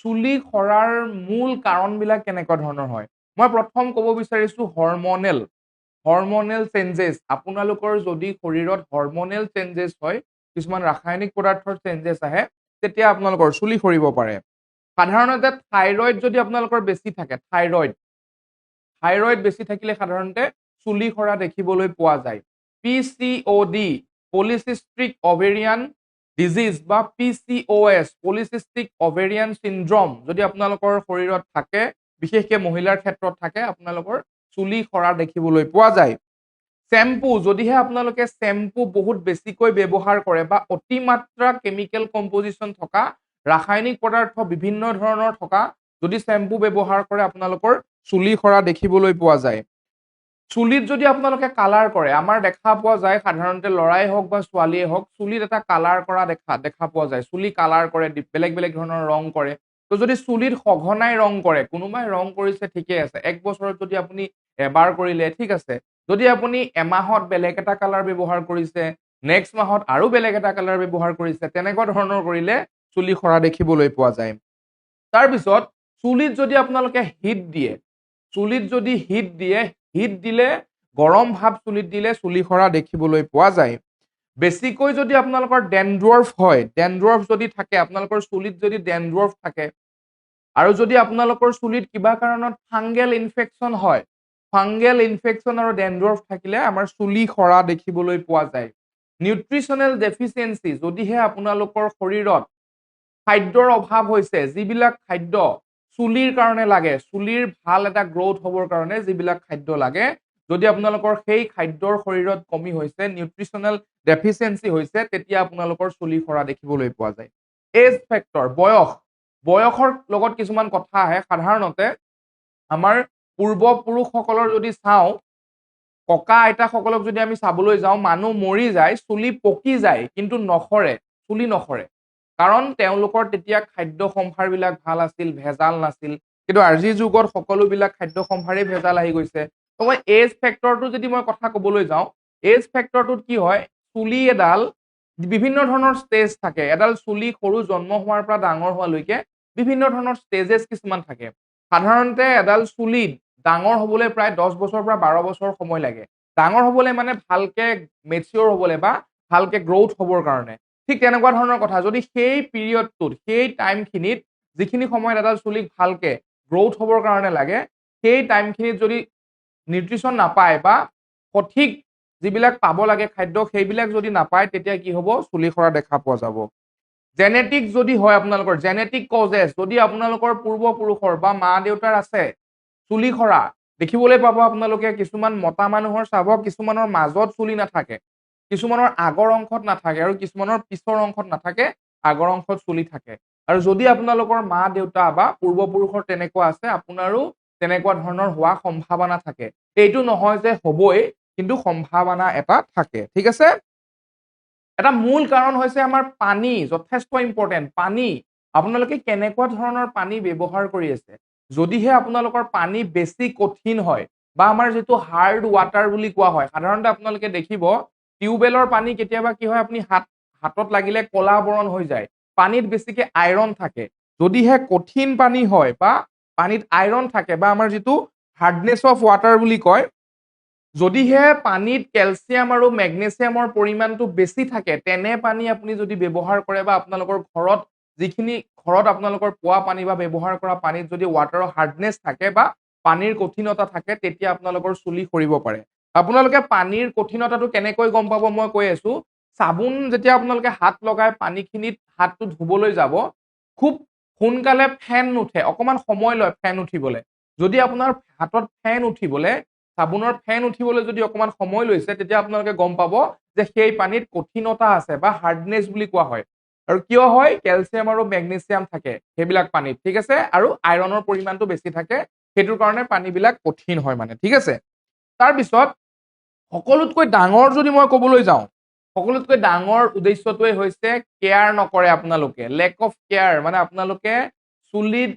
চুলি সৰাৰ মূল কাৰণবিলাক কেনেকুৱা ধৰণৰ হয় মই প্ৰথম ক'ব বিচাৰিছো হৰমনেল চেঞ্জেছ আপোনালোকৰ যদি শৰীৰত হৰমনেল চেঞ্জেছ হয় কিছুমান ৰাসায়নিক পদাৰ্থৰ চেঞ্জেছ আহে তেতিয়া আপোনালোকৰ চুলি সৰিব পাৰে সাধাৰণতে থাইৰয়েড যদি আপোনালোকৰ বেছি থাকে থাইৰয়েড বেছি থাকিলে সাধাৰণতে চুলি সৰা দেখিবলৈ পোৱা যায় পিচিঅডি পলিচিস্টিক অভেৰিয়ান ডিজিজ বা PCOS পলিচিস্টিক অভেৰিয়ান চিনড্ৰম যদি আপোনালোকৰ শৰীৰত থাকে বিশেষকৈ মহিলাৰ ক্ষেত্ৰত থাকে আপোনালোকৰ চুলি সৰা দেখিবলৈ পোৱা যায় চেম্পু যদিহে আপোনালোকে চেম্পু বহুত বেছিকৈ ব্যৱহাৰ কৰে বা অতিমাত্ৰা কেমিকেল কম্পজিশ্যন থকা ৰাসায়নিক পদাৰ্থ বিভিন্ন ধৰণৰ থকা যদি চেম্পু ব্যৱহাৰ কৰে আপোনালোকৰ চুলি সৰা দেখিবলৈ পোৱা যায় চুলিত যদি আপোনালোকে কালাৰ কৰে আমাৰ দেখা পোৱা যায় সাধাৰণতে লৰাই হওক বা ছোৱালীয়ে হওক চুলিত এটা কালাৰ কৰা দেখা পোৱা যায় চুলি কালাৰ কৰে বেলেগ বেলেগ ধৰণৰ ৰং কৰে তো যদি চুলিত সঘনাই ৰং কৰে কোনোবাই ৰং কৰিছে ঠিকে আছে এক বছৰত যদি আপুনি এবাৰ কৰিলে ঠিক আছে যদি আপুনি এমাহত বেলেগ এটা কালাৰ ব্যৱহাৰ কৰিছে নেক্সট মাহত আৰু বেলেগ এটা কালাৰ ব্যৱহাৰ কৰিছে তেনেকুৱা ধৰণৰ কৰিলে চুলি সৰা দেখিবলৈ পোৱা যায় তাৰপিছত চুলিত যদি আপোনালোকে হিট দিলে গৰম ভাৱ চুলিত দিলে চুলি সৰা দেখিবলৈ পোৱা যায় বেছিকৈ যদি আপোনালোকৰ ডেনড্ৰফ হয় ডেনড্ৰফ যদি থাকে আপোনালোকৰ চুলিত যদি ডেনড্ৰফ থাকে আৰু যদি আপোনালোকৰ চুলিত কিবা কাৰণত ফাংগেল ইনফেকচন হয় ফাংগেল ইনফেকচন আৰু ডেনড্ৰফ থাকিলে আমাৰ চুলি সৰা দেখিবলৈ পোৱা যায় নিউট্ৰিচনেল ডেফিচিয়েঞ্চি যদিহে আপোনালোকৰ শৰীৰত খাদ্যৰ অভাৱ হৈছে যিবিলাক খাদ্য চুলিৰ কাৰণে লাগে চুলিৰ ভাল এটা গ্ৰোথ হ'বৰ কাৰণে যিবিলাক খাদ্য লাগে যদি আপোনালোকৰ সেই খাদ্যৰ শৰীৰত কমি হৈছে নিউট্ৰিচনেল ডেফিচিয়েঞ্চি হৈছে তেতিয়া আপোনালোকৰ চুলি সৰা দেখিবলৈ পোৱা যায় এজ ফেক্টৰ বয়সৰ লগত কিছুমান কথা আহে সাধাৰণতে আমাৰ পূৰ্বপুৰুষসকলৰ যদি চাওঁ ককা আইতাসকলক যদি আমি চাবলৈ যাওঁ মানুহ মৰি যায় চুলি পকি যায় কিন্তু চুলি নসৰে কাৰণ তেওঁলোকৰ তেতিয়া খাদ্য সম্ভাৰবিলাক ভাল আছিল ভেজাল নাছিল কিন্তু আজিৰ যুগত সকলোবিলাক খাদ্য সম্ভাৰেই ভেজাল আহি গৈছে তো মই এজ ফেক্টৰটো যদি মই কথা ক'বলৈ যাওঁ এজ ফেক্টৰটোত কি হয় চুলি এডাল বিভিন্ন ধৰণৰ ষ্টেজ থাকে এডাল চুলি সৰু জন্ম হোৱাৰ পৰা ডাঙৰ হোৱালৈকে বিভিন্ন ধৰণৰ ষ্টেজেছ কিছুমান থাকে সাধাৰণতে এডাল চুলিত ডাঙৰ হ'বলৈ প্ৰায় 10 বছৰৰ পৰা 12 বছৰ সময় লাগে ডাঙৰ হ'বলৈ মানে ভালকে মেচিয়ৰ হ'বলৈ বা ভালকে গ্ৰোথ হ'বৰ কাৰণে ঠিক তেনেকুৱা ধৰণৰ কথা যদি সেই পিৰিয়ডটোত সেই টাইমখিনিত যিখিনি সময়ত এডাল চুলিক ভালকে গ্ৰোথ হ'বৰ কাৰণে লাগে সেই টাইমখিনিত যদি নিউট্ৰিচন নাপায় বা সঠিক যিবিলাক পাব লাগে খাদ্য সেইবিলাক যদি নাপায় তেতিয়া কি হ'ব চুলি সৰা দেখা পোৱা যাব জেনেটিক যদি হয় আপোনালোকৰ জেনেটিক কজেছ যদি আপোনালোকৰ পূৰ্বপুৰুষৰ বা মা দেউতাৰ আছে চুলি সৰা দেখিবলৈ পাব আপোনালোকে কিছুমান মতা মানুহৰ চাব কিছুমানৰ মাজত চুলি নাথাকে কিছুমানৰ আগৰ অংশত নাথাকে আৰু কিছুমানৰ পিছৰ অংশত নাথাকে আগৰ অংশত চুলি থাকে আৰু যদি আপোনালোকৰ মা দেউতা বা পূৰ্বপুৰুষৰ তেনেকুৱা আছে আপোনাৰো তেনেকুৱা ধৰণৰ হোৱা সম্ভাৱনা থাকে এইটো নহয় যে হ'বই কিন্তু সম্ভাৱনা এটা থাকে ঠিক আছে এটা মূল কাৰণ হৈছে আমাৰ পানী যথেষ্ট ইম্পৰ্টেন্ট পানী আপোনালোকে কেনেকুৱা ধৰণৰ পানী ব্যৱহাৰ কৰি আছে যদিহে আপোনালোকৰ পানী বেছি কঠিন হয় বা আমাৰ যেটো হাৰ্ড ওয়াটাৰ বুলি কোৱা হয় সাধাৰণতে আপোনালোকে দেখিব টিউবেলৰ পানী কেতিয়াবা কি হয় আপুনি হাতত লাগিলে কলা বৰণ হৈ যায় পানীত বেছিকে আইৰন থাকে যদিহে কঠিন পানী হয় বা পানীত আইৰন থাকে বা আমাৰ যেটো হাৰ্ডনেস অফ ওয়াটাৰ বুলি কয় যদিহে পানীত ক্যালসিয়াম আৰু ম্যাগনেসিয়ামৰ পৰিমাণটো বেছি থাকে তেনে পানী আপুনি যদি ব্যৱহাৰ কৰে বা আপোনালোকৰ ঘৰত যিখিনি ঘৰত আপোনালোকৰ পোৱা পানী বা ব্যৱহাৰ কৰা পানীত যদি ওয়াটাৰৰ হাৰ্ডনেস থাকে বা পানীৰ কঠিনতা থাকে তেতিয়া আপোনালোকৰ চুলি সৰিব পাৰে আপোনালোকে পানীৰ কঠিনতাটো কেনেকৈ গম পাব মই কৈ আছো সাবুন যেতিয়া আপোনালোকে হাত লগাই পানীখিনিত হাতটো ধুবলৈ যাব খুব সোনকালে ফেন নুঠে অকমান সময় লয় ফেন উঠিবলৈ যদি আপোনাৰ হাতত ফেন উঠিবলৈ সাবুনৰ ফেন উঠিবলৈ যদি অকমান সময় লৈছে তেতিয়া আপোনালোকে গম পাব যে সেই পানীত কঠিনতা আছে বা হাৰ্ডনেস বুলি কোৱা হয় আৰু কিয় হয় ক্যালসিয়াম আৰু ম্যাগনেসিয়াম থাকে সেইবিলাক পানীত ঠিক আছে আৰু আইৰণৰ পৰিমাণটো বেছি থাকে হেতুৰ কাৰণে পানীবিলাক কঠিন হয় মানে ঠিক আছে তাৰ পিছত সকলোতকৈ ডাঙৰ যদি মই ক'বলৈ যাওঁ সকলোতকৈ ডাঙৰ উদ্দেশ্যটোৱে হৈছে কেয়াৰ নকৰে আপোনালোকে লেক অফ কেয়াৰ মানে আপোনালোকে চুলিত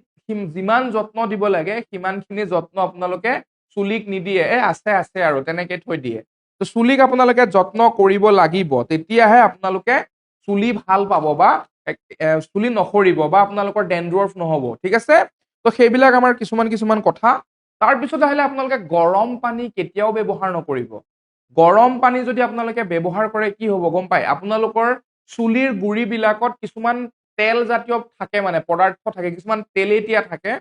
যিমান যত্ন দিব লাগে সিমানখিনি যত্ন আপোনালোকে চুলিক নিদিয়ে আছে আৰু তেনেকৈ থৈ দিয়ে তো চুলিক আপোনালোকে যত্ন কৰিব লাগিব তেতিয়াহে আপোনালোকে চুলি ভাল পাব বা চুলি নসৰিব বা আপোনালোকৰ ডেনড্ৰফ নহব ঠিক আছে তো সেইবিলাক আমাৰ কিছুমান কথা তাৰপিছত আহিলে আপোনালোকে গৰম পানী কেতিয়াও ব্যৱহাৰ নকৰিব গৰম পানী যদি আপোনালোকে ব্যৱহাৰ কৰে কি হ'ব গম পায় আপোনালোকৰ চুলিৰ গুৰিবিলাকত কিছুমান তেল জাতীয় থাকে মানে পদাৰ্থ থাকে কিছুমান তেলেতীয়া থাকে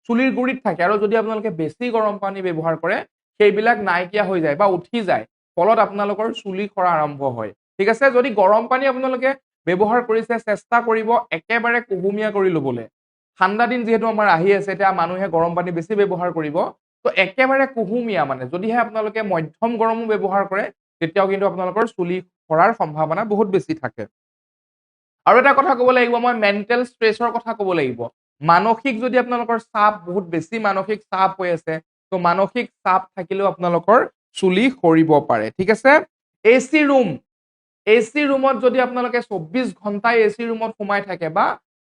চুলিৰ গুৰিত থাকে আৰু যদি আপোনালোকে বেছি গৰম পানী ব্যৱহাৰ কৰে সেইবিলাক নাইকিয়া হৈ যায় বা উঠি যায় ফলত আপোনালোকৰ চুলি সৰা আৰম্ভ হয় ঠিক আছে যদি গৰম পানী আপোনালোকে ব্যৱহাৰ কৰিছে চেষ্টা কৰিব একেবাৰে কুহুমীয়া কৰি ল'বলৈ ঠাণ্ডা দিন যিহেতু আমাৰ আহি আছে এতিয়া মানুহে গৰম পানী বেছি ব্যৱহাৰ কৰিব তো একেবাৰে কুহুমীয়া মানে যদিহে আপোনালোকে মধ্যম গৰমো ব্যৱহাৰ কৰে তেতিয়াও কিন্তু আপোনালোকৰ চুলি সৰাৰ সম্ভাৱনা বহুত বেছি থাকে আৰু এটা কথা ক'ব লাগিব মই মেণ্টেল ষ্ট্ৰেছৰ কথা ক'ব লাগিব মানসিক যদি আপোনালোকৰ চাপ বহুত বেছি মানসিক চাপ হৈ আছে তো মানসিক চাপ থাকিলেও আপোনালোকৰ চুলি সৰিব পাৰে ঠিক আছে এচি ৰুমত যদি আপোনালোকে 24 ঘণ্টাই এচি ৰুমত সোমাই থাকে বা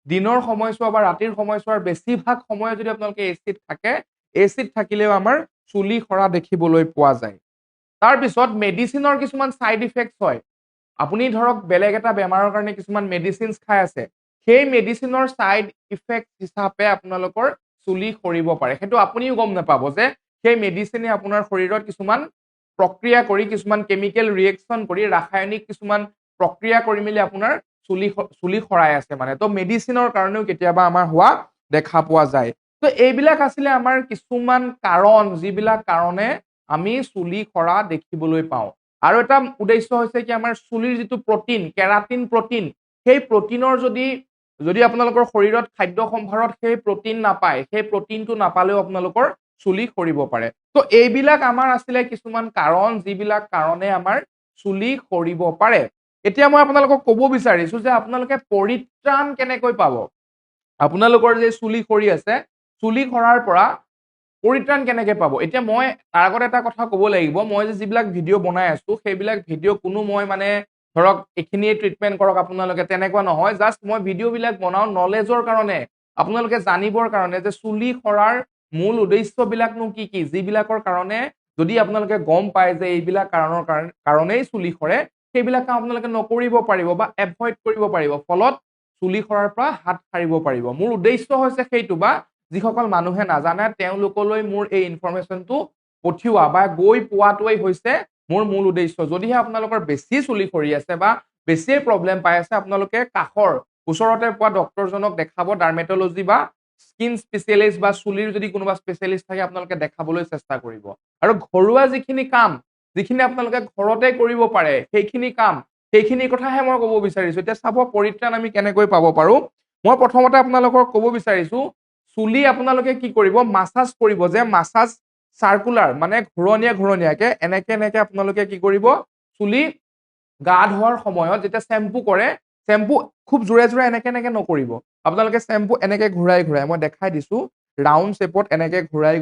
দিনৰ সময়ছোৱা বা ৰাতিৰ সময়ছোৱাৰ বেছিভাগ সময় যদি আপোনালোকে এচিত থাকে এচিত থাকিলেও আমাৰ চুলি সৰা দেখিবলৈ পোৱা যায় তাৰপিছত মেডিচিনৰ কিছুমান সাইড ইফেক্টস হয় আপুনি ধৰক বেলেগ এটা বেমাৰৰ কাৰণে কিছুমান মেডিচিনছ খাই আছে সেই মেডিচিনৰ সাইড ইফেক্ট হিচাপে আপোনালোকৰ চুলি সৰিব পাৰে সেইটো আপুনিও গম নাপাব যে সেই মেডিচিনে আপোনাৰ শৰীৰত কিছুমান প্ৰক্ৰিয়া কৰি কিছুমান কেমিকেল ৰিয়েকশ্যন কৰি ৰাসায়নিক কিছুমান প্ৰক্ৰিয়া কৰি মেলি আপোনাৰ চুলি সৰাই আছে মানে তো মেডিচিনৰ কাৰণেও কেতিয়াবা আমাৰ হোৱা দেখা পোৱা যায় তো এইবিলাক আছিলে আমাৰ কিছুমান কাৰণ যিবিলাক কাৰণে আমি চুলি সৰা দেখিবলৈ পাওঁ আৰু এটা উদ্দেশ্য হৈছে কি আমাৰ চুলিৰ যিটো প্ৰটিন কেৰাটিন প্ৰটিন সেই প্ৰটিনৰ যদি আপোনালোকৰ শৰীৰত খাদ্য সম্ভাৰত সেই প্ৰটিন নাপায় সেই প্ৰটিনটো নাপালেও আপোনালোকৰ চুলি সৰিব পাৰে তো এইবিলাক আমাৰ আছিলে কিছুমান কাৰণ যিবিলাক কাৰণে আমাৰ চুলি সৰিব পাৰে এতিয়া মই আপোনালোকক ক'ব বিচাৰিছো যে আপোনালোকে পৰিত্ৰাণ কেনেকৈ পাব আপোনালোকৰ যে চুলি সৰি আছে চুলি সৰাৰ পৰা পৰিত্ৰাণ কেনেকে পাব এতিয়া মই তাৰ আগত এটা কথা ক'ব লাগিব মই যে যিবিলাক ভিডিঅ' বনাই আছো সেইবিলাক ভিডিঅ' কোনো মই মানে ধৰক এইখিনিয়ে ট্ৰিটমেণ্ট কৰক আপোনালোকে তেনেকুৱা নহয় জাষ্ট মই ভিডিঅ' বিলাক বনাওঁ নলেজৰ কাৰণে আপোনালোকে জানিবৰ কাৰণে যে চুলি সৰাৰ মূল উদ্দেশ্যবিলাকনো কি কি যিবিলাকৰ কাৰণে যদি আপোনালোকে গম পায় যে এইবিলাক কাৰণৰ কাৰণেই চুলি সৰে সেইবিলাক কাম আপোনালোকে নকৰিব পাৰিব বা এভইড কৰিব পাৰিব ফলত চুলি সৰাৰ পৰা হাত সাৰিব পাৰিব মোৰ উদ্দেশ্য হৈছে সেইটো বা যিসকল মানুহে নাজানে তেওঁলোকলৈ মোৰ এই ইনফৰমেশ্যনটো পঠিওৱা বা গৈ পোৱাটোৱেই হৈছে মোৰ মূল উদ্দেশ্য যদিহে আপোনালোকৰ বেছি চুলি সৰি আছে বা বেছি প্ৰব্লেম পাই আছে আপোনালোকে কাষৰ ওচৰতে পোৱা ডক্টৰজনক দেখাব ডাৰ্মেটলজি বা স্কিন স্পেচিয়েলিষ্ট বা চুলিৰ যদি কোনোবা স্পেচিয়েলিষ্ট থাকে আপোনালোকে দেখাবলৈ চেষ্টা কৰিব আৰু ঘৰুৱা যিখিনি কাম যিখিনি আপোনালোকে ঘৰতে কৰিব পাৰে সেইখিনি কথাহে মই ক'ব বিচাৰিছো এতিয়া চাব পৰিত্ৰাণ আমি কেনেকৈ পাব পাৰো মই প্ৰথমতে আপোনালোকক ক'ব বিচাৰিছো চুলি আপোনালোকে কি কৰিব মাছাজ কৰিব যে মাছাজ সাৰ্কুলাৰ মানে ঘূৰণীয়াকে এনেকে আপোনালোকে কি কৰিব চুলি গা ধোৱাৰ সময়ত যেতিয়া চেম্পু কৰে চেম্পু খুব জোৰে এনেকে নকৰিব আপোনালোকে চেম্পু এনেকে ঘূৰাই মই দেখাই দিছো ৰাউণ্ড শেপত এনেকে ঘূৰাই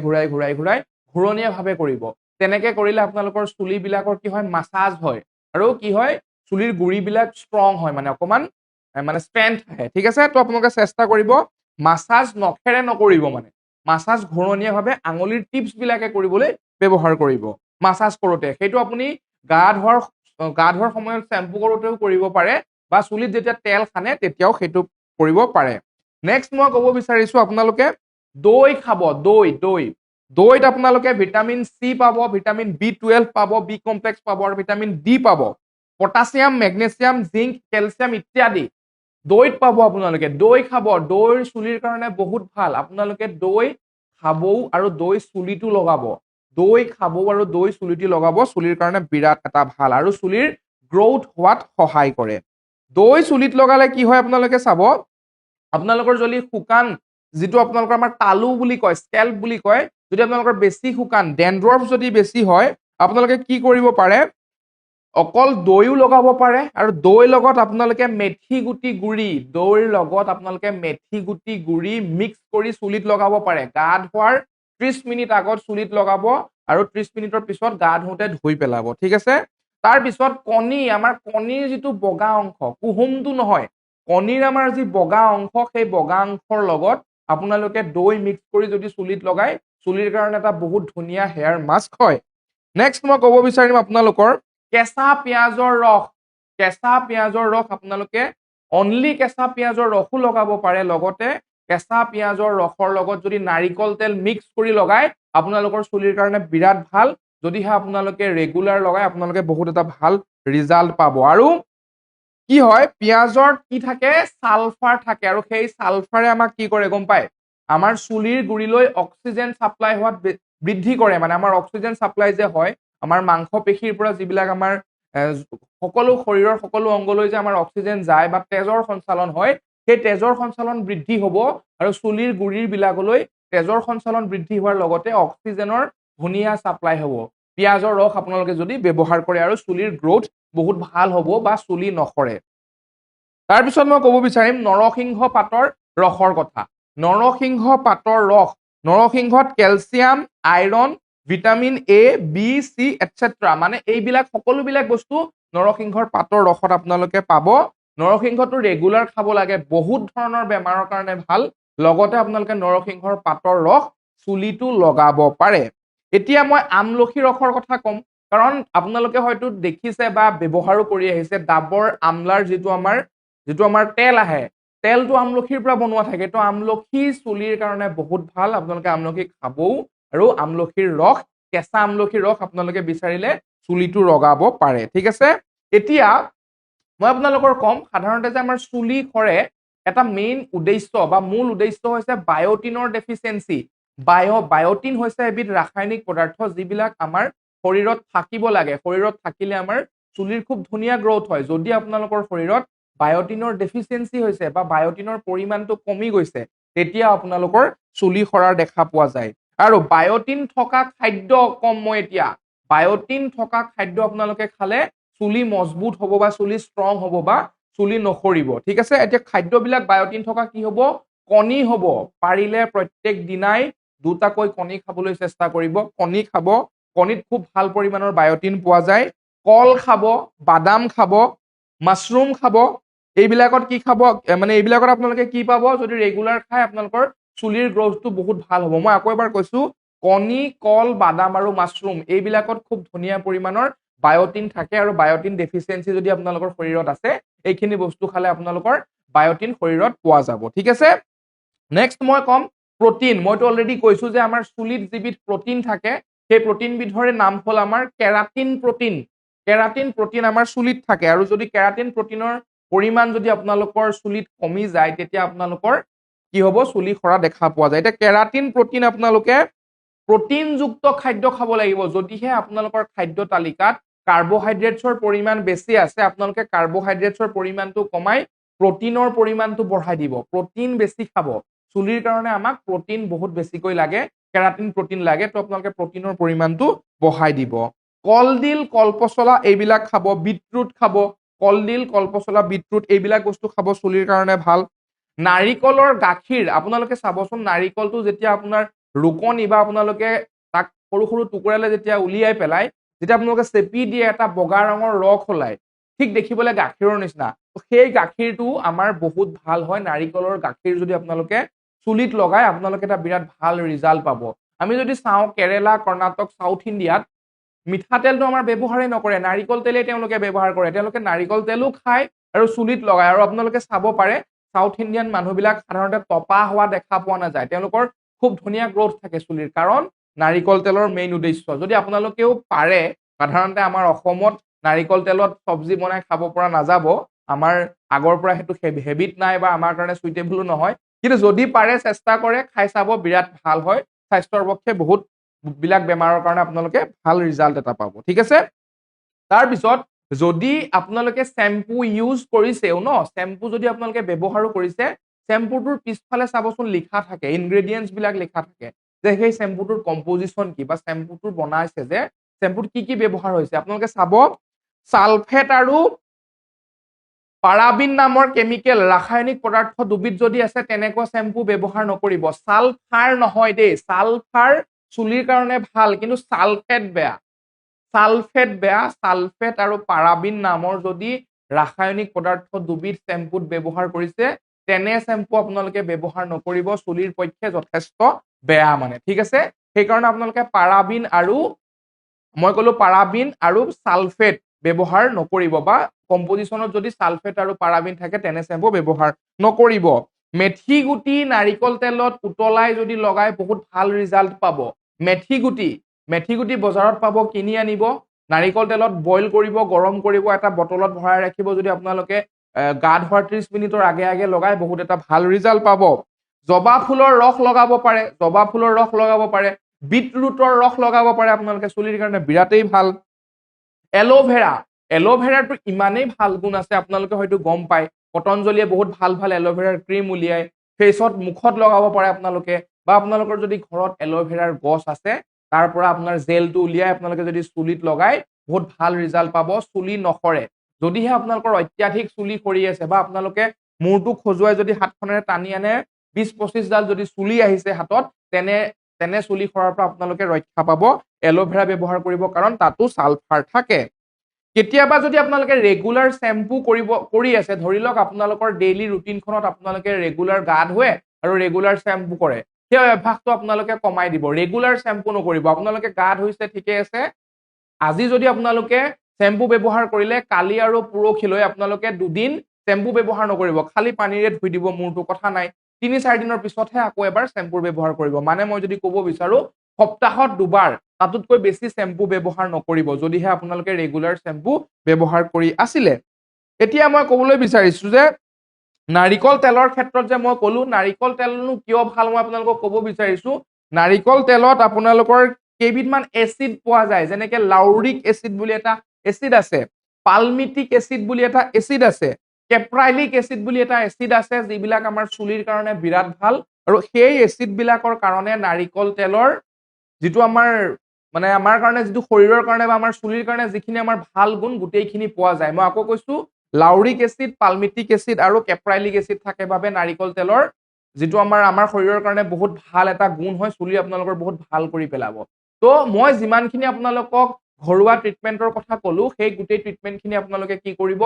ঘূৰণীয়াভাৱে কৰিব তেনেকে কৰিলে আপোনালোকৰ চুলিবিলাকৰ কি হয় মাছাজ হয় আৰু কি হয় চুলিৰ গুৰিবিলাক ষ্ট্ৰং হয় মানে অকমান মানে ষ্ট্ৰেংথ আহে ঠিক আছে তো আপোনালোকে চেষ্টা কৰিব মাছাজ নখেৰে নকৰিব মানে মাছাজ ঘূৰণীয়াভাৱে আঙুলিৰ টিপছ বিলাকে কৰিবলৈ ব্যৱহাৰ কৰিব মাছাজ কৰোতে সেইটো আপুনি গা ধোৱাৰ সময়ত চেম্পু কৰোতেও কৰিব পাৰে বা চুলিত যেতিয়া তেল সানে তেতিয়াও সেইটো কৰিব পাৰে নেক্সট মই ক'ব বিচাৰিছো আপোনালোকে দৈ খাব দৈত আপোনালোকে ভিটামিন চি পাব ভিটামিন B12 পাব বি কমপ্লেক্স পাব আৰু ভিটামিন ডি পাব পটাছিয়াম মেগনেছিয়াম জিংক কেলছিয়াম ইত্যাদি দৈত পাব আপোনালোকে দৈ খাব দৈৰ চুলিৰ কাৰণে বহুত ভাল আপোনালোকে দৈ খাবও আৰু দৈ চুলিটো লগাব দৈ খাব আৰু দৈ চুলিটো লগাব চুলিৰ কাৰণে বিৰাট এটা ভাল আৰু চুলিৰ গ্ৰোথ হোৱাত সহায় কৰে দৈ চুলিত লগালে কি হয় আপোনালোকে চাব আপোনালোকৰ যদি শুকান যিটো আপোনালোকৰ আমাৰ তালু বুলি কয় স্কেল্প বুলি কয় যদি আপোনালোকৰ বেছি শুকান ডেনড্ৰফ যদি বেছি হয় আপোনালোকে কি কৰিব পাৰে অকল দৈও লগাব পাৰে আৰু দৈ লগত আপোনালোকে মেথি গুটি গুৰি দৈৰ লগত আপোনালোকে মেথি গুটি গুৰি মিক্স কৰি চুলিত লগাব পাৰে গা ধোৱাৰ 30 মিনিট আগত চুলিত লগাব আৰু 30 মিনিটৰ পিছত গা ধুওঁতে ধুই পেলাব ঠিক আছে তাৰ পিছত আমাৰ কণীৰ যিটো বগা অংশ কুহুমটো নহয় কণীৰ আমাৰ যি বগা অংশ সেই বগা অংশৰ লগত আপোনালোকে দৈ মিক্স কৰি যদি চুলিত লগাই চুলিৰ কাৰণে এটা বহুত ধুনীয়া হেয়াৰ মাস্ক হয় নেক্সট মই ক'ব বিচাৰিম আপোনালোকৰ কেঁচা পিঁয়াজৰ ৰস আপোনালোকে অনলি কেঁচা পিঁয়াজৰ ৰসো লগাব পাৰে, লগতে কেঁচা পিঁয়াজৰ ৰসৰ লগত যদি নাৰিকল তেল মিক্স কৰি লগাই আপোনালোকৰ চুলিৰ কাৰণে বিৰাট ভাল। যদিহে আপোনালোকে ৰেগুলাৰ লগাই আপোনালোকে বহুত এটা ভাল ৰিজাল্ট পাব। আৰু কি হয়, পিঁয়াজত কি থাকে, ছালফাৰ থাকে, আৰু সেই ছালফাৰে আমাক কি কৰে গম পায়, আমাৰ চুলিৰ গুৰিলৈ অক্সিজেন ছাপ্লাই হোৱাত বৃদ্ধি কৰে। মানে আমাৰ অক্সিজেন ছাপ্লাই যে হয়, আমাৰ মাংস পেশীৰ পৰা যিবিলাক আমাৰ সকলো শৰীৰৰ সকলো অংগলৈ যে আমাৰ অক্সিজেন যায় বা তেজৰ সঞ্চালন হয়, সেই তেজৰ সঞ্চালন বৃদ্ধি হ'ব আৰু চুলিৰ গুৰিৰ বিলাকলৈ তেজৰ সঞ্চালন বৃদ্ধি হোৱাৰ লগতে অক্সিজেনৰ ধুনীয়া ছাপ্লাই হ'ব পিঁয়াজৰ ৰস আপোনালোকে যদি ব্যৱহাৰ কৰে, আৰু চুলিৰ গ্ৰোথ বহুত ভাল হ'ব বা চুলি নসৰে। তাৰপিছত মই ক'ব বিচাৰিম নৰসিংহ পাতৰ ৰসৰ কথা। নৰসিংহ পাতৰ ৰস, নৰসিংহত calcium, iron, vitamin A, B, C etcetera, মানে এইবিলাক সকলোবিলাক বস্তু নৰসিংহৰ পাতৰ ৰসত আপোনালোকে পাব। নৰসিংহটো ৰেগুলাৰ খাব লাগে, বহুত ধৰণৰ বেমাৰৰ কাৰণে ভাল। লগতে আপোনালোকে নৰসিংহৰ পাতৰ ৰস চুলিটো লগাব পাৰে। এতিয়া মই আমলখি ৰসৰ কথা ক'ম, কাৰণ আপোনালোকে হয়তো দেখিছে বা ব্যৱহাৰো কৰি আহিছে ডাবৰ আমলাৰ যিটো আমাৰ তেল আহে, তেলটো আমলখিৰ পৰা বনোৱা থাকে। তো আমলখি চুলিৰ কাৰণে বহুত ভাল, আপোনালোকে আমলখি খাবও, আৰু আমলখিৰ ৰস, কেঁচা আমলখিৰ ৰস আপোনালোকে বিচাৰিলে চুলিটো লগাব পাৰে। ঠিক আছে, এতিয়া মই আপোনালোকৰ কম, সাধাৰণতে যে আমাৰ চুলি সৰে এটা মেইন উদ্দেশ্য বা মূল উদ্দেশ্য হৈছে বায়'টিনৰ ডেফিচিয়েঞ্চি। বায়'টিন হৈছে এবিধ ৰাসায়নিক পদাৰ্থ যিবিলাক আমাৰ শৰীৰত থাকিব লাগে। শৰীৰত থাকিলে আমাৰ চুলিৰ খুব ধুনীয়া গ্ৰোথ হয়। যদি আপোনালোকৰ শৰীৰত বায়'টিনৰ ডেফিচিয়েঞ্চি হৈছে বা বায়'টিনৰ পৰিমাণটো কমি গৈছে, তেতিয়া আপোনালোকৰ চুলি সৰাৰ দেখা পোৱা যায়। আৰু বায়'টিন থকা খাদ্য কম মই এতিয়া, বায়'টিন থকা খাদ্য আপোনালোকে খালে চুলি মজবুত হ'ব বা চুলি ষ্ট্ৰং হ'ব বা চুলি নসৰিব। ঠিক আছে, এতিয়া খাদ্যবিলাক বায়'টিন থকা কি হ'ব, কণী হ'ব। পাৰিলে প্ৰত্যেক দিনাই দুটাকৈ কণী খাবলৈ চেষ্টা কৰিব। কণী খাব, কণীত খুব ভাল পৰিমাণৰ বায়'টিন পোৱা যায়। কল খাব, বাদাম খাব, মাছৰুম খাব, এইবিলাকত কি খাব, মানে এইবিলাকত আপোনালোকে কি পাব, যদি ৰেগুলাৰ খাই আপোনালোকৰ চুলিৰ গ্ৰোথটো বহুত ভাল হ'ব। মই আকৌ এবাৰ কৈছো, কণী, কল, বাদাম আৰু মাছৰুম এইবিলাকত খুব ধুনীয়া পৰিমাণৰ বায়'টিন থাকে, আৰু বায়'টিন ডেফিচিয়েঞ্চি যদি আপোনালোকৰ শৰীৰত আছে, এইখিনি বস্তু খালে আপোনালোকৰ বায়'টিন শৰীৰত পোৱা যাব। ঠিক আছে, নেক্সট মই ক'ম প্ৰটিন। মইতো অলৰেডি কৈছো যে আমাৰ চুলিত যিবিধ প্ৰটিন থাকে, সেই প্ৰটিনবিধৰে নাম হ'ল আমাৰ কেৰাটিন প্ৰটিন। কেৰাটিন প্ৰটিন আমাৰ চুলিত থাকে, আৰু যদি কেৰাটিন প্ৰটিনৰ পৰিমাণ যদি আপোনালোকৰ চুলিত কমি যায়, তেতিয়া আপোনালোকৰ কি হ'ব, চুলি সৰা দেখা পোৱা যায়। এতিয়া কেৰাটিন প্ৰটিন আপোনালোকে প্ৰটিনযুক্ত খাদ্য খাব লাগিব। যদিহে আপোনালোকৰ খাদ্য তালিকাত কাৰ্বহাইড্ৰেটছৰ পৰিমাণ বেছি আছে, আপোনালোকে কাৰ্বহাইড্ৰেটছৰ পৰিমাণটো কমাই প্ৰটিনৰ পৰিমাণটো বঢ়াই দিব। প্ৰটিন বেছি খাব, চুলিৰ কাৰণে আমাক প্ৰটিন বহুত বেছিকৈ লাগে, কেৰাটিন প্ৰটিন লাগে, তো আপোনালোকে প্ৰটিনৰ পৰিমাণটো বঢ়াই দিব। কলডিল, কলপচলা এইবিলাক খাব, বিটৰুট খাব, কলডিল, কলপচলা, বিটৰুট এইবিলাক বস্তু খাব, চুলিৰ কাৰণে ভাল। নাৰিকলৰ গাখীৰ, আপোনালোকে চাবচোন, নাৰিকলটো যেতিয়া আপোনাৰ ৰুকনি বা আপোনালোকে তাক সৰু সৰু টুকুৰালে যেতিয়া উলিয়াই পেলাই, যেতিয়া আপোনালোকে চেপি দিয়ে, এটা বগা ৰঙৰ ৰস ওলায়, ঠিক দেখিবলৈ গাখীৰৰ নিচিনা। সেই গাখীৰটো আমাৰ বহুত ভাল হয়। নাৰিকলৰ গাখীৰ যদি আপোনালোকে চুলিত লগাই, আপোনালোকে এটা বিৰাট ভাল ৰিজাল্ট পাব। আমি যদি চাওঁ কেৰেলা, কৰ্ণাটক, সাউথ ইণ্ডিয়াত মিঠাতেলটো আমাৰ ব্যৱহাৰেই নকৰে, নাৰিকল তেলেই তেওঁলোকে ব্যৱহাৰ কৰে। তেওঁলোকে নাৰিকল তেলো খায় আৰু চুলিত লগায়। আৰু আপোনালোকে চাব পাৰে সাউথ ইণ্ডিয়ান মানুহবিলাক সাধাৰণতে টপা হোৱা দেখা পোৱা নাযায়, তেওঁলোকৰ খুব ধুনীয়া গ্ৰোথ থাকে চুলিৰ, কাৰণ নাৰিকল তেলৰ মেইন উদ্দেশ্য। যদি আপোনালোকেও পাৰে, সাধাৰণতে আমাৰ অসমত নাৰিকল তেলত চব্জি বনাই খাব পৰা নাযাব, আমাৰ আগৰ পৰা সেইটো হেবিট নাই বা আমাৰ কাৰণে চুইটেবলো নহয়, কিন্তু যদি পাৰে চেষ্টা কৰে, খাই চাব, বিৰাট ভাল হয়। স্বাস্থ্যৰ পক্ষে বহুত বিলাক বেমাৰৰ কাৰণে আপোনালোকে ভাল ৰিজাল্ট এটা পাব। ঠিক আছে, তাৰপিছত যদি আপোনালোকে চেম্পু ইউজ কৰিছেও ন, চেম্পু যদি আপোনালোকে ব্যৱহাৰো কৰিছে, চেম্পুটোৰ পিছফালে চাবচোন লিখা থাকে, ইনগ্ৰেডিয়েণ্টছ বিলাক লিখা থাকে, যে সেই চেম্পুটোৰ কম্পজিশ্যন কি বা চেম্পুটোৰ বনাইছে যে চেম্পুত কি কি ব্যৱহাৰ হৈছে। আপোনালোকে চাব, ছালফেট আৰু পাৰাবিন নামৰ কেমিকেল, ৰাসায়নিক পদাৰ্থ দুবিধ যদি আছে, তেনেকুৱা চেম্পু ব্যৱহাৰ নকৰিব। ছালফাৰ নহয় দেই, ছালফাৰ চুলিৰ কাৰণে ভাল, কিন্তু ছালফেট বেয়া। ছালফেট বেয়া, ছালফেট আৰু পাৰাবিন নামৰ যদি ৰাসায়নিক পদাৰ্থ দুবিধ চেম্পুত ব্যৱহাৰ কৰিছে, তেনে চেম্পু আপোনালোকে ব্যৱহাৰ নকৰিব, চুলিৰ পক্ষে যথেষ্ট বেয়া মানে। ঠিক আছে, সেইকাৰণে আপোনালোকে পাৰাবিন আৰু মই ক'লো পাৰাবিন আৰু ছালফেট ব্যৱহাৰ নকৰিব বা কম্পজিশ্যনত যদি সালফেট আৰু পাৰাবিন থাকে তেনে শ্যাম্পু ব্যৱহাৰ নকৰিব। মেথি গুটি নাৰিকল তেলত উতলাই যদি লগাই বহুত ভাল ৰিজাল্ট পাব। মেথি গুটি বজাৰত পাব, কিনি আনিব, নাৰিকল তেলত বইল কৰিব, গৰম কৰিব, এটা বটলত ভৰাই ৰাখিব, যদি আপোনালোকে গা ধোৱাৰ 30 মিনিটৰ আগে আগে লগাই বহুত এটা ভাল ৰিজাল্ট পাব। জবা ফুলৰ ৰস লগাব পাৰে, বিটৰুটৰ ৰস লগাব পাৰে আপোনালোকে, চুলিৰ কাৰণে বিৰাটেই ভাল। এল'ভেৰাটো ইমানেই ভাল গুণ আছে আপোনালোকে হয়তো গম পায়, পতঞ্জলীয়ে বহুত ভাল ভাল এল'ভেৰাৰ ক্ৰীম উলিয়াই, ফেচত মুখত লগাব পাৰে আপোনালোকে, বা আপোনালোকৰ যদি ঘৰত এল'ভেৰাৰ গছ আছে তাৰ পৰা আপোনাৰ জেলটো উলিয়াই আপোনালোকে যদি চুলিত লগাই বহুত ভাল ৰিজাল্ট পাব, চুলি নসৰে। যদিহে আপোনালোকৰ অত্যাধিক চুলি সৰি আছে বা আপোনালোকে মূৰটো খজুৱাই যদি হাতখনেৰে টানি আনে 20-25 ডাল যদি চুলি আহিছে হাতত, তেনে চুলি সৰাৰ পৰা আপোনালোকে ৰক্ষা পাব এল'ভেৰা ব্যৱহাৰ কৰিব, কাৰণ তাতো ছালফাৰ থাকে। কেতিয়াবা যদি আপোনালোকে ৰেগুলাৰ শ্যাম্পু কৰি আছে, ধৰি লওক আপোনালোকৰ ডেইলি ৰুটিনখনত আপোনালোকে ৰেগুলাৰ গা ধুৱে আৰু ৰেগুলাৰ শ্যাম্পু কৰে, সেই অভ্যাসটো আপোনালোকে কমাই দিব, ৰেগুলাৰ শ্যাম্পু নকৰিব। আপোনালোকে গা ধুইছে ঠিকে আছে, আজি যদি আপোনালোকে শ্যাম্পু ব্যৱহাৰ কৰিলে, কালি আৰু পৰহিলৈ আপোনালোকে 2 দিন শ্যাম্পু ব্যৱহাৰ নকৰিব, খালি পানীৰে ধুই দিব মূৰটো, কথা নাই। 3-4 দিনৰ পিছতহে আকৌ এবাৰ শ্যাম্পুৰ ব্যৱহাৰ কৰিব। মানে মই যদি ক'ব বিচাৰো সপ্তাহত 2 বাৰ, তাতোতকৈ বেছি শ্যাম্পু ব্যৱহাৰ নকৰিব, যদিহে আপোনালোকে ৰেগুলাৰ শ্যাম্পু ব্যৱহাৰ কৰি আছিলে। এতিয়া মই ক'বলৈ বিচাৰিছো যে নাৰিকল তেলৰ ক্ষেত্ৰত যে মই ক'লো, নাৰিকল তেলনো কিয় ভাল মই আপোনালোকক ক'ব বিচাৰিছো। নাৰিকল তেলত আপোনালোকৰ কেইবিধমান এচিড পোৱা যায়, যেনেকে লাউৰিক এচিড বুলি এটা এচিড আছে, পালমিটিক এচিড বুলি এটা এচিড আছে, কেপ্ৰাইলিক এচিড বুলি এটা এচিড আছে, যিবিলাক আমাৰ চুলিৰ কাৰণে বিৰাট ভাল। আৰু সেই এচিড বিলাকৰ কাৰণে নাৰিকল তেলৰ যিটো আমাৰ কাৰণে, যিটো শৰীৰৰ কাৰণে বা আমাৰ চুলিৰ কাৰণে যিখিনি আমাৰ ভাল গুণ গোটেইখিনি পোৱা যায়। মই আকৌ কৈছো, লাউৰিক এচিড, পালমিটিক এচিড আৰু কেপ্ৰাইলিক এচিড থাকে বাবে নাৰিকল তেলৰ যিটো আমাৰ শৰীৰৰ কাৰণে বহুত ভাল এটা গুণ হয়, চুলি আপোনালোকৰ বহুত ভাল কৰি পেলাব। তো মই যিমানখিনি আপোনালোকক ঘৰুৱা ট্ৰিটমেণ্টৰ কথা ক'লো, সেই গোটেই ট্ৰিটমেণ্টখিনি আপোনালোকে কি কৰিব,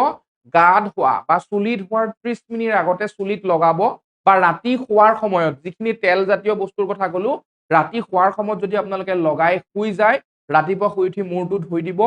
গা ধোৱা বা চুলি ধোৱাৰ 30 মিনিট আগতে চুলিত লগাব, বা ৰাতি শোৱাৰ সময়ত যিখিনি তেল জাতীয় বস্তুৰ কথা ক'লো, ৰাতি শোৱাৰ সময়ত যদি আপোনালোকে লগাই শুই যায়, ৰাতিপুৱা শুই উঠি মূৰটো ধুই দিব।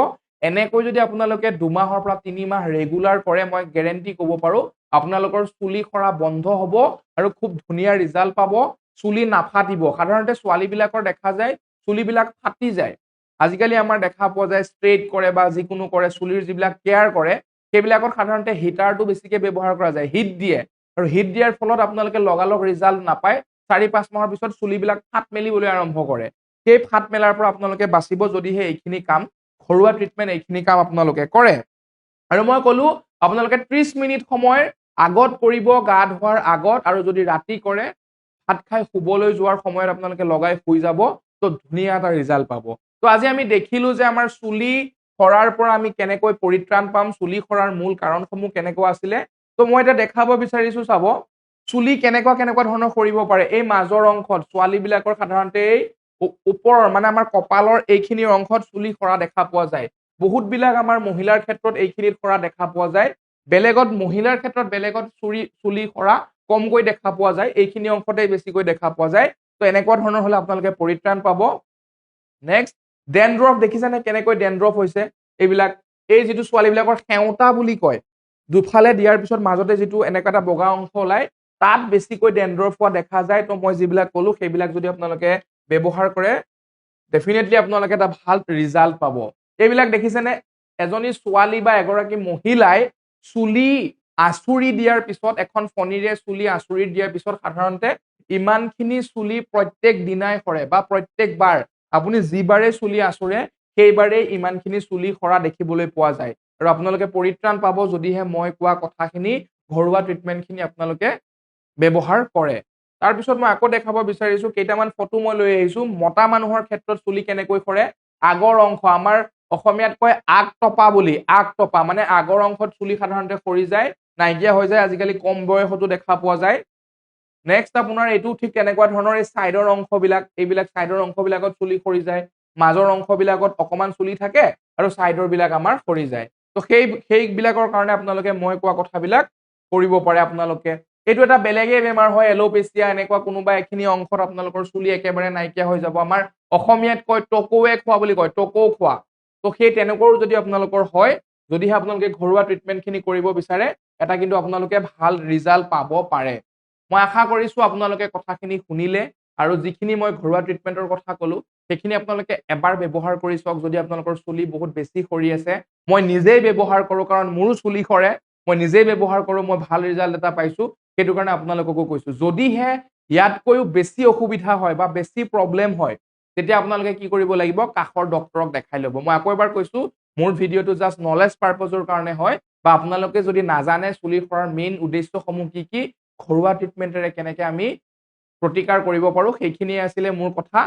এনেকৈ যদি আপোনালোকে 2 মাহৰ পৰা 3 মাহ ৰেগুলাৰ কৰে, মই গেৰেণ্টি ক'ব পাৰো আপোনালোকৰ চুলি সৰা বন্ধ হ'ব আৰু খুব ধুনীয়া ৰিজাল্ট পাব, চুলি নাফাটিব। সাধাৰণতে ছোৱালীবিলাকৰ দেখা যায় চুলিবিলাক ফাটি যায়, আজিকালি আমাৰ দেখা পোৱা যায় ষ্ট্ৰেইট কৰে বা যিকোনো কৰে, চুলিৰ যিবিলাক কেয়াৰ কৰে সেইবিলাকত সাধাৰণতে হিটাৰটো বেছিকে ব্যৱহাৰ কৰা যায়, হিট দিয়ে, আৰু হিট দিয়াৰ ফলত আপোনালোকে লগালগ ৰিজাল্ট নাপায়, 4-5 মাহৰ পিছত চুলিবিলাক ফাট মেলিবলৈ আৰম্ভ কৰে। সেই ফাট মেলাৰ পৰা আপোনালোকে বাচিব যদিহে এইখিনি কাম, ঘৰুৱা ট্ৰিটমেণ্ট এইখিনি কাম আপোনালোকে কৰে। আৰু মই ক'লো আপোনালোকে 30 মিনিট সময় আগত কৰিব, গা ধোৱাৰ আগত, আৰু যদি ৰাতি কৰে ভাত খাই শুবলৈ যোৱাৰ সময়ত আপোনালোকে লগাই শুই যাব, তো ধুনীয়া এটা ৰিজাল্ট পাব। তো আজি আমি দেখিলো যে আমাৰ চুলি সৰাৰ পৰা আমি কেনেকৈ পৰিত্ৰাণ পাম, চুলি সৰাৰ মূল কাৰণসমূহ কেনেকুৱা আছিলে। তো মই এতিয়া দেখাব বিচাৰিছো, চাব চুলি কেনেকুৱা ধৰণৰ সৰিব পাৰে। এই মাজৰ অংশত ছোৱালীবিলাকৰ সাধাৰণতে এই ওপৰৰ আমাৰ কপালৰ এইখিনি অংশত চুলি সৰা দেখা পোৱা যায়। বহুত বিলাক আমাৰ মহিলাৰ ক্ষেত্ৰত এইখিনিত সৰা দেখা পোৱা যায়, মহিলাৰ ক্ষেত্ৰত বেলেগত চুলি সৰা কমকৈ দেখা পোৱা যায়, এইখিনি অংশতে বেছিকৈ দেখা পোৱা যায়। তো এনেকুৱা ধৰণৰ হলে আপোনালোকে পৰিত্ৰাণ পাব। নেক্সট, ডেনড্ৰফ দেখিছানে কেনেকৈ ডেনড্ৰফ হৈছে। এই যিটো ছোৱালীবিলাকৰ সেওঁতা বুলি কয়, দুফালে দিয়াৰ পিছত মাজতে যিটো এনেকুৱা এটা বগা অংশ ওলাই, তাত বেছিকৈ ডেনড্ৰফ হোৱা দেখা যায়। তো মই যিবিলাক ক'লো সেইবিলাক যদি আপোনালোকে ব্যৱহাৰ কৰে, ডেফিনেটলি আপোনালোকে এটা ভাল ৰিজাল্ট পাব। এইবিলাক দেখিছেনে, এজনী ছোৱালী বা এগৰাকী মহিলাই চুলি আঁচুৰি দিয়াৰ পিছত, এখন ফণীৰে চুলি আঁচুৰি দিয়াৰ পিছত সাধাৰণতে ইমানখিনি চুলি প্ৰত্যেক দিনাই সৰে, বা প্ৰত্যেকবাৰ আপুনি যিবাৰে চুলি আঁচুৰে সেইবাৰেই ইমানখিনি চুলি সৰা দেখিবলৈ পোৱা যায়। আৰু আপোনালোকে পৰিত্ৰাণ পাব যদিহে মই কোৱা কথাখিনি, ঘৰুৱা ট্ৰিটমেণ্টখিনি আপোনালোকে ব্যৱহাৰ কৰে। তাৰপিছত মই আকৌ দেখাব বিচাৰিছো, কেইটামান ফটো মই লৈ আহিছো, মতা মানুহৰ ক্ষেত্ৰত চুলি কেনেকৈ সৰে। আগৰ অংশ, আমাৰ অসমীয়াত কয় আগটপা বুলি, আগটপা আগৰ অংশত চুলি সাধাৰণতে সৰি যায়, নাইকিয়া হৈ যায়, আজিকালি কম বয়সতো দেখা পোৱা যায়। নেক্সট আপোনাৰ এইটো ঠিক তেনেকুৱা ধৰণৰ এই চাইডৰ অংশবিলাক, এইবিলাক চাইডৰ অংশবিলাকত চুলি সৰি যায়, মাজৰ অংশবিলাকত অকমান চুলি থাকে আৰু চাইডৰ বিলাক আমাৰ সৰি যায়। তো সেইবিলাকৰ কাৰণে আপোনালোকে মই কোৱা কথাবিলাক কৰিব পাৰে আপোনালোকে। এইটো এটা বেলেগেই বেমাৰ হয়, এলোপেচিয়া, এনেকুৱা কোনোবা এইখিনি অংশত আপোনালোকৰ চুলি একেবাৰে নাইকিয়া হৈ যাব। আমাৰ অসমীয়াত কয় টকৌৱে খোৱা বুলি কয়, টকৌ খোৱা। তো সেই তেনেকুৱাও যদি আপোনালোকৰ হয়, যদিহে আপোনালোকে ঘৰুৱা ট্ৰিটমেণ্টখিনি কৰিব বিচাৰে এটা কিন্তু আপোনালোকে ভাল ৰিজাল্ট পাব পাৰে মই আশা কৰিছো আপোনালোকে কথাখিনি শুনিলে আৰু যিখিনি মই ঘৰুৱা ট্ৰিটমেণ্টৰ কথা ক'লো সেইখিনি আপোনালোকে এবাৰ ব্যৱহাৰ কৰি চাওক যদি আপোনালোকৰ চুলি বহুত বেছি সৰি আছে মই নিজেই ব্যৱহাৰ কৰোঁ কাৰণ মোৰো চুলি সৰে মই নিজেই ব্যৱহাৰ কৰোঁ মই ভাল ৰিজাল্ট এটা পাইছো সেইটো কাৰণে আপোনালোককো কৈছো যদিহে ইয়াতকৈও বেছি অসুবিধা হয় বা বেছি প্ৰব্লেম হয় তেতিয়া আপোনালোকে কি কৰিব লাগিব কাষৰ ডক্তৰক দেখাই ল'ব মই আকৌ এবাৰ কৈছো মোৰ ভিডিঅ'টো জাষ্ট নলেজ পাৰপজৰ কাৰণে হয় বা আপোনালোকে যদি নাজানে চুলি সৰাৰ মেইন উদ্দেশ্যসমূহ কি ঘৰুৱা ট্ৰিটমেণ্টেৰে কেনেকৈ আমি প্ৰতিকাৰ কৰিব পাৰো সেইখিনিয়ে আছিলে মোৰ কথা